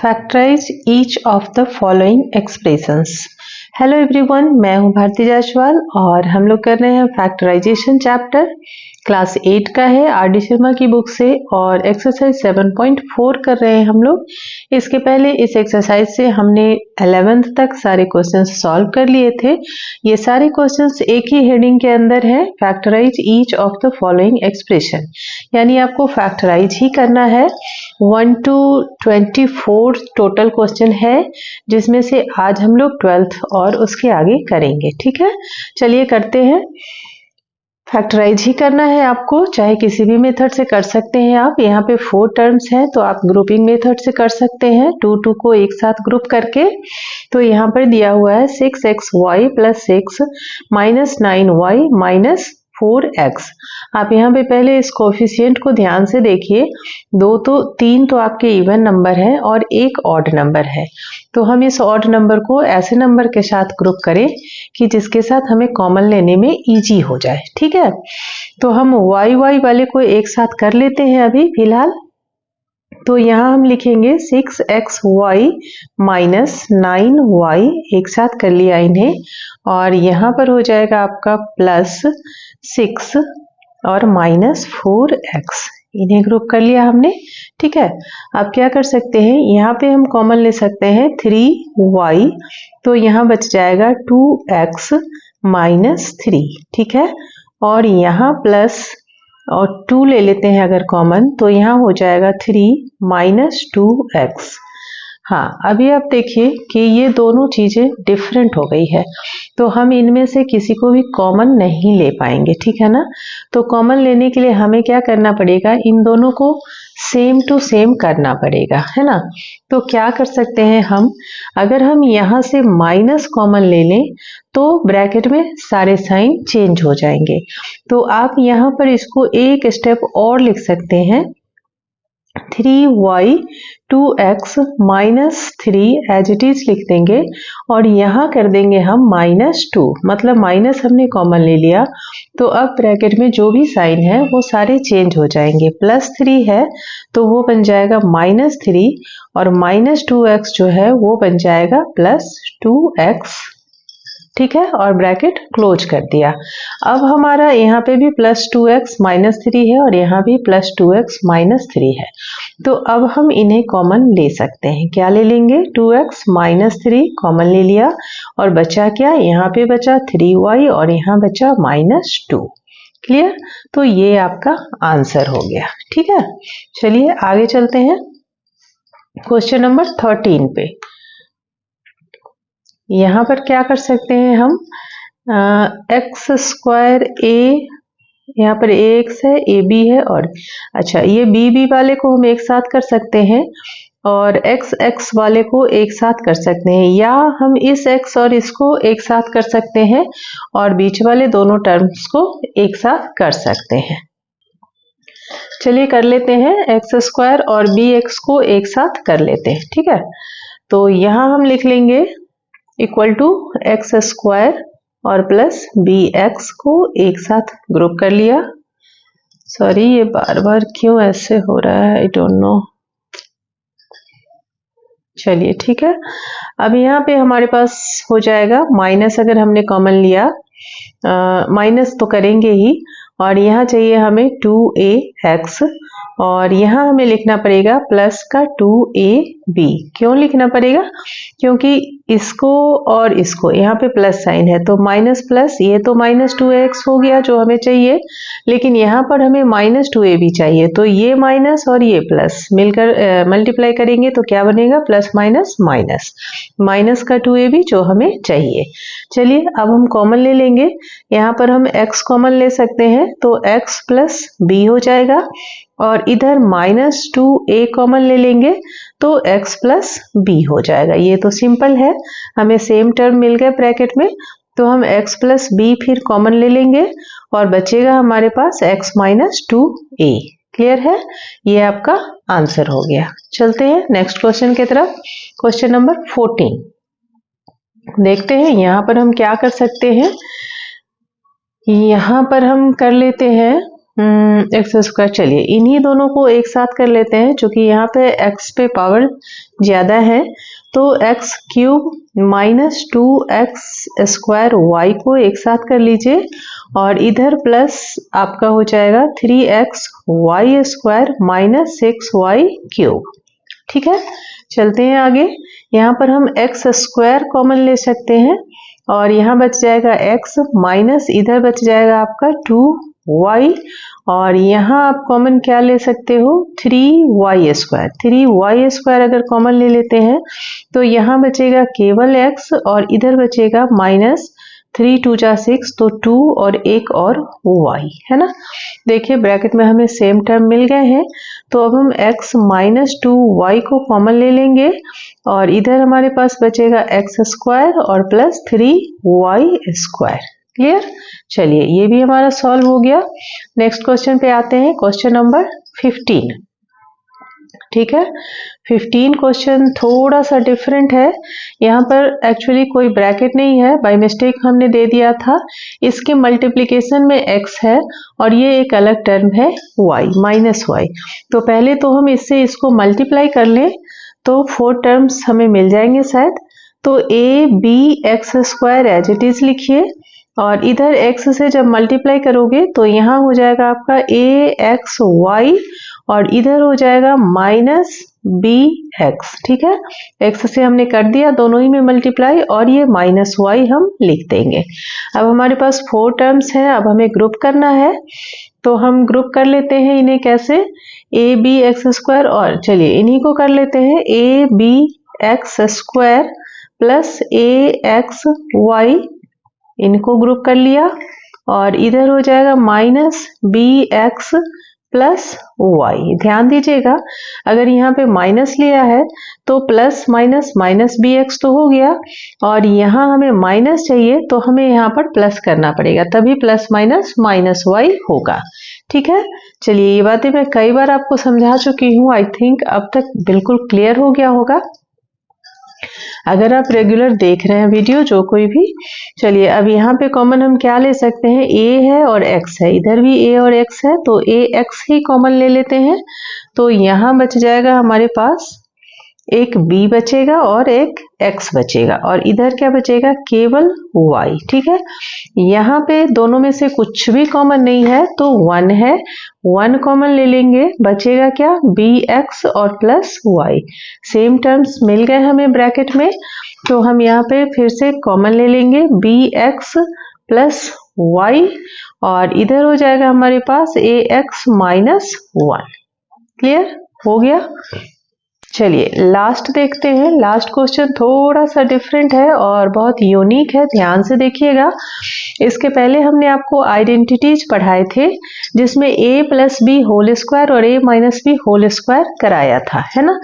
Factorise each of the following expressions. Hello everyone, मैं हूं भारती जायसवाल और हम लोग कर रहे हैं फैक्टराइजेशन चैप्टर। क्लास 8 का है आर.डी. शर्मा की बुक से और एक्सरसाइज 7.4 कर रहे हैं हम लोग। इसके पहले इस एक्सरसाइज से हमने 11th तक सारे क्वेश्चंस सॉल्व कर लिए थे। ये सारे क्वेश्चंस एक ही हेडिंग के अंदर है, factorize each of the following expression, यानी आपको फैक्टराइज ही करना है। 1 to 24 टोटल क्वेश्चन है, जिसमें से आज हम लोग 12th और उसके आगे करेंगे। ठीक है, चलिए करते हैं। फैक्टराइज ही करना है आपको, चाहे किसी भी मेथड से कर सकते हैं आप। यहाँ पे 4 टर्म्स हैं तो आप ग्रुपिंग मेथड से कर सकते हैं, 2 को एक साथ ग्रुप करके। तो यहाँ पर दिया हुआ है 6xy + 6 - 9y - 4x। आप यहाँ पे पहले इस कोफिशिएंट को ध्यान से देखिए। 3 तो आपके इवन नंबर है और एक ऑड नंबर है, तो हम इस ऑड नंबर को ऐसे नंबर के साथ ग्रुप करें कि जिसके साथ हमें कॉमन लेने में इजी हो जाए। ठीक है, तो हम y वाले को एक साथ कर लेते हैं अभी फिलहाल। तो यहाँ हम लिखेंगे 6xy - 9y, एक साथ कर लिया इन्हें, और यहाँ पर हो जाएगा आपका +6 और -4x, इन्हें ग्रुप कर लिया हमने। ठीक है, अब क्या कर सकते हैं, यहाँ पे हम कॉमन ले सकते हैं 3y, तो यहाँ बच जाएगा 2x - 3। ठीक है, और यहाँ प्लस और 2 ले लेते हैं अगर कॉमन, तो यहाँ हो जाएगा 3 - 2x। हाँ, अभी आप देखिए कि ये दोनों चीजें डिफरेंट हो गई है, तो हम इनमें से किसी को भी कॉमन नहीं ले पाएंगे। ठीक है ना, तो कॉमन लेने के लिए हमें क्या करना पड़ेगा, इन दोनों को सेम टू सेम करना पड़ेगा, है ना। तो क्या कर सकते हैं हम, अगर हम यहाँ से माइनस कॉमन ले लें तो ब्रैकेट में सारे साइन चेंज हो जाएंगे। तो आप यहाँ पर इसको एक स्टेप और लिख सकते हैं, 3y 2x - 3 as it is लिख देंगे, और यहाँ कर देंगे हम -2, मतलब माइनस हमने कॉमन ले लिया, तो अब ब्रैकेट में जो भी साइन है वो सारे चेंज हो जाएंगे। +3 है तो वो बन जाएगा -3, और -2x जो है वो बन जाएगा +2x। ठीक है, और ब्रैकेट क्लोज कर दिया। अब हमारा यहाँ पे भी +2x - 3 है और यहाँ भी +2x - 3 है, तो अब हम इन्हें कॉमन ले सकते हैं। क्या ले लेंगे, 2x - 3 कॉमन ले लिया, और बचा क्या, यहाँ पे बचा 3y और यहाँ बचा -2। क्लियर, तो ये आपका आंसर हो गया। ठीक है, चलिए आगे चलते हैं क्वेश्चन नंबर 13 पे। यहाँ पर क्या कर सकते हैं हम, x² a, यहाँ पर ax है, ab है, और अच्छा ये bb वाले को हम एक साथ कर सकते हैं और x वाले को एक साथ कर सकते हैं, या हम इस x और इसको एक साथ कर सकते हैं और बीच वाले दोनों टर्म्स को एक साथ कर सकते हैं। चलिए कर लेते हैं, x² और bx को एक साथ कर लेते हैं। ठीक है, तो यहाँ हम लिख लेंगे =x² और +bx को एक साथ ग्रुप कर लिया। सॉरी, ये बार बार क्यों ऐसे हो रहा है, आई डोंट नो। चलिए ठीक है, अब यहाँ पे हमारे पास हो जाएगा माइनस, अगर हमने कॉमन लिया माइनस तो करेंगे ही, और यहाँ चाहिए हमें 2ax, और यहाँ हमें लिखना पड़ेगा प्लस का 2ab। क्यों लिखना पड़ेगा, क्योंकि इसको और इसको यहाँ पे प्लस साइन है, तो माइनस प्लस, ये तो -2ax हो गया जो हमें चाहिए, लेकिन यहाँ पर हमें -2ab चाहिए, तो ये माइनस और ये प्लस मिलकर मल्टीप्लाई करेंगे तो क्या बनेगा, प्लस माइनस माइनस, माइनस का 2ab जो हमें चाहिए। चलिए अब हम कॉमन ले लेंगे, यहाँ पर हम x कॉमन ले सकते हैं, तो x + b हो जाएगा, और इधर -2a कॉमन ले लेंगे तो x + b हो जाएगा। ये तो सिंपल है, हमें सेम टर्म मिल गए ब्रैकेट में, तो हम x + b फिर कॉमन ले लेंगे और बचेगा हमारे पास x - 2a। क्लियर है, ये आपका आंसर हो गया। चलते हैं नेक्स्ट क्वेश्चन की तरफ, क्वेश्चन नंबर 14 देखते हैं। यहाँ पर हम क्या कर सकते हैं, यहाँ पर हम कर लेते हैं एक्स स्क्वायर, चलिए इन्हीं दोनों को एक साथ कर लेते हैं, क्योंकि यहाँ पे एक्स पे पावर ज़्यादा है। तो x cube minus 2x square y को एक साथ कर लीजिए, और इधर प्लस आपका हो जाएगा 3x Y square minus 6y cube. ठीक है, चलते हैं आगे। यहाँ पर हम एक्स स्क्वायर कॉमन ले सकते हैं, और यहाँ बच जाएगा x माइनस इधर बच जाएगा आपका 2y, और यहाँ आप कॉमन क्या ले सकते हो 3y स्क्वायर। 3y स्क्वायर अगर कॉमन ले लेते हैं तो यहाँ बचेगा केवल x, और इधर बचेगा माइनस 3 2 जा 6, तो 2 और एक और y है ना। देखिए ब्रैकेट में हमें सेम टर्म मिल गए हैं, तो अब हम x माइनस 2y को कॉमन ले लेंगे, और इधर हमारे पास बचेगा x स्क्वायर और प्लस 3y स्क्वायर। क्लियर, चलिए ये भी हमारा सॉल्व हो गया। नेक्स्ट क्वेश्चन पे आते हैं, क्वेश्चन नंबर 15। ठीक है, 15 क्वेश्चन थोड़ा सा डिफरेंट है। यहाँ पर एक्चुअली कोई ब्रैकेट नहीं है, बाय मिस्टेक हमने दे दिया था। इसके मल्टीप्लिकेशन में x है और ये एक अलग टर्म है y माइनस y। तो पहले तो हम इससे इसको मल्टीप्लाई कर लें तो 4 टर्म्स हमें मिल जाएंगे शायद। तो a b x square as it is लिखिए, और इधर x से जब मल्टीप्लाई करोगे तो यहाँ हो जाएगा आपका a x y, और इधर हो जाएगा माइनस बी एक्स। ठीक है, x से हमने कर दिया दोनों ही में मल्टीप्लाई, और ये माइनस y हम लिख देंगे। अब हमारे पास 4 टर्म्स हैं, अब हमें ग्रुप करना है, तो हम ग्रुप कर लेते हैं इन्हें कैसे, ए बी एक्स स्क्वायर, और चलिए इन्हीं को कर लेते हैं a b x square plus a x y, इनको ग्रुप कर लिया, और इधर हो जाएगा minus b x plus y. ध्यान दीजिएगा अगर यहाँ पे माइनस लिया है तो plus minus minus b x तो हो गया, और यहाँ हमें माइनस चाहिए तो हमें यहाँ पर प्लस करना पड़ेगा, तभी प्लस माइनस माइनस वाई होगा। ठीक है, चलिए ये बातें मैं कई बार आपको समझा चुकी हूँ, आई थिंक अब तक बिल्कुल क्लियर हो गया होगा अगर आप रेगुलर देख रहे हैं वीडियो, जो कोई भी। चलिए अब यहाँ पे कॉमन हम क्या ले सकते हैं, a है और x है, इधर भी a और x है, तो a x ही कॉमन ले लेते हैं। तो यहाँ बच जाएगा हमारे पास एक b बचेगा और एक x बचेगा, और इधर क्या बचेगा केवल y। ठीक है, यहाँ पे दोनों में से कुछ भी कॉमन नहीं है तो 1 है, 1 कॉमन ले लेंगे, बचेगा क्या bx और प्लस y। सेम टर्म्स मिल गए हमें ब्रैकेट में, तो हम यहाँ पे फिर से कॉमन ले लेंगे bx प्लस y, और इधर हो जाएगा हमारे पास ax माइनस 1। क्लियर हो गया। चलिए लास्ट देखते हैं। लास्ट क्वेश्चन थोड़ा सा डिफरेंट है और बहुत यूनिक है, ध्यान से देखिएगा। इसके पहले हमने आपको आइडेंटिटीज पढ़ाए थे, जिसमें a plus b whole square और a minus b whole square कराया था, है ना।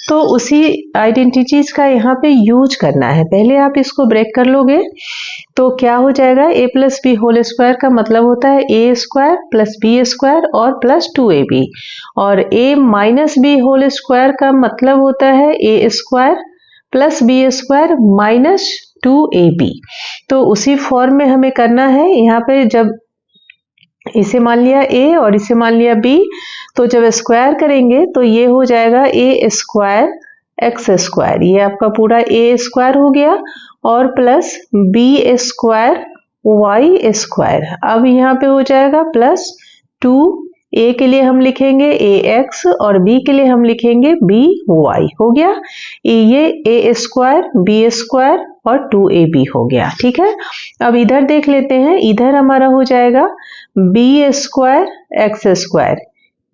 तो उसी आइडेंटिटीज का यहाँ पे यूज करना है। पहले आप इसको ब्रेक कर लोगे तो क्या हो जाएगा, a plus b whole square का मतलब होता है a square plus b square और प्लस 2ab, और a minus b whole square का मतलब होता है a square plus b square minus 2ab। तो उसी फॉर्म में हमें करना है। यहाँ पे जब इसे मान लिया a और इसे मान लिया b, तो जब स्क्वायर करेंगे तो ये हो जाएगा a स्क्वायर एक्स स्क्वायर, ये आपका पूरा a स्क्वायर हो गया, और plus b square y square. अब यहाँ पे हो जाएगा प्लस 2, a के लिए हम लिखेंगे ax और b के लिए हम लिखेंगे by। हो गया, ये a स्क्वायर b स्क्वायर और 2ab हो गया। ठीक है, अब इधर देख लेते हैं। इधर हमारा हो जाएगा b स्क्वायर एक्स स्क्वायर,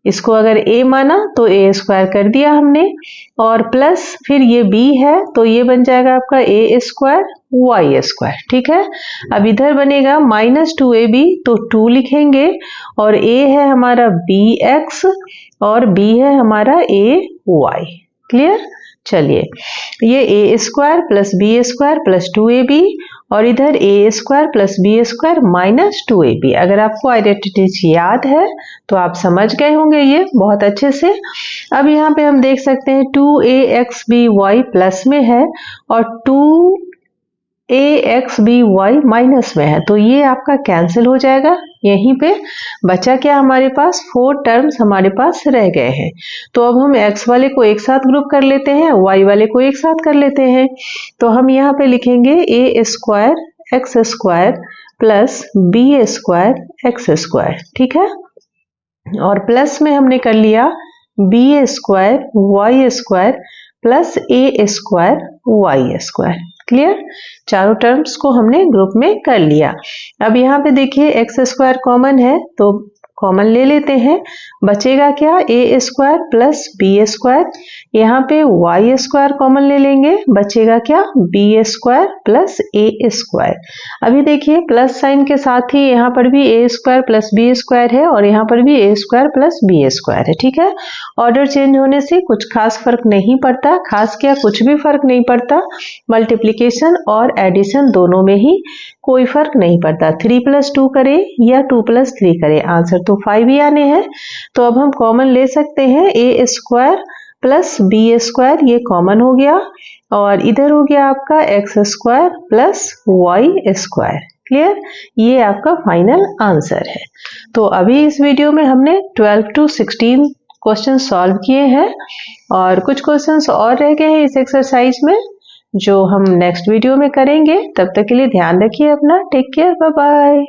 इसको अगर a माना तो a स्क्वायर कर दिया हमने, और प्लस फिर ये b है तो ये बन जाएगा आपका a स्क्वायर y स्क्वायर। ठीक है, अब इधर बनेगा माइनस 2ab, तो 2 लिखेंगे, और a है हमारा bx और b है हमारा ay। क्लियर। चलिए ये a square plus b square plus 2ab, और इधर a square plus b square minus 2ab। अगर आपको आइडेंटिटीज याद है तो आप समझ गए होंगे ये बहुत अच्छे से। अब यहाँ पे हम देख सकते हैं 2axby प्लस में है और 2 ए एक्स बी वाई माइनस में है, तो ये आपका कैंसिल हो जाएगा। यहीं पे बचा क्या हमारे पास, 4 टर्म्स हमारे पास रह गए हैं। तो अब हम x वाले को एक साथ ग्रुप कर लेते हैं, y वाले को एक साथ कर लेते हैं। तो हम यहाँ पे लिखेंगे a square x square plus b square x square, ठीक है। और प्लस में हमने कर लिया b square y square plus a square y square. Clear, चारों टर्म्स को हमने ग्रुप में कर लिया। अब यहाँ पे देखिए एक्स स्क्वायर कॉमन है, तो कॉमन ले लेते हैं। बचेगा क्या, ए स्क्वायर प्लस बी स्क्वायर। यहाँ पे वाई स्क्वायर कॉमन ले लेंगे, बचेगा क्या, B square plus a square. अभी देखिए प्लस साइन के साथ ही यहाँ पर भी ए स्क्वायर प्लस बी स्क्वायर है और यहाँ पर भी ए स्क्वायर प्लस बी स्क्वायर है, ठीक है। ऑर्डर चेंज होने से कुछ खास फर्क नहीं पड़ता, खास क्या कुछ भी फर्क नहीं पड़ता। मल्टीप्लिकेशन और एडिशन दोनों में ही कोई फर्क नहीं पड़ता। 3 + 2 करें या 2 + 3 करें, आंसर तो 5 ही आने हैं। तो अब हम कॉमन ले सकते हैं, a square plus b square ये कॉमन हो गया और इधर हो गया आपका x square plus y square. Clear, ये आपका फाइनल आंसर है। तो अभी इस वीडियो में हमने 12 to 16 क्वेश्चन सॉल्व किए हैं और कुछ क्वेश्चंस और रह गए हैं इस एक्सरसाइज में, जो हम नेक्स्ट वीडियो में करेंगे। तब तक के लिए ध्यान रखिए अपना, टेक केयर, बाय बाय।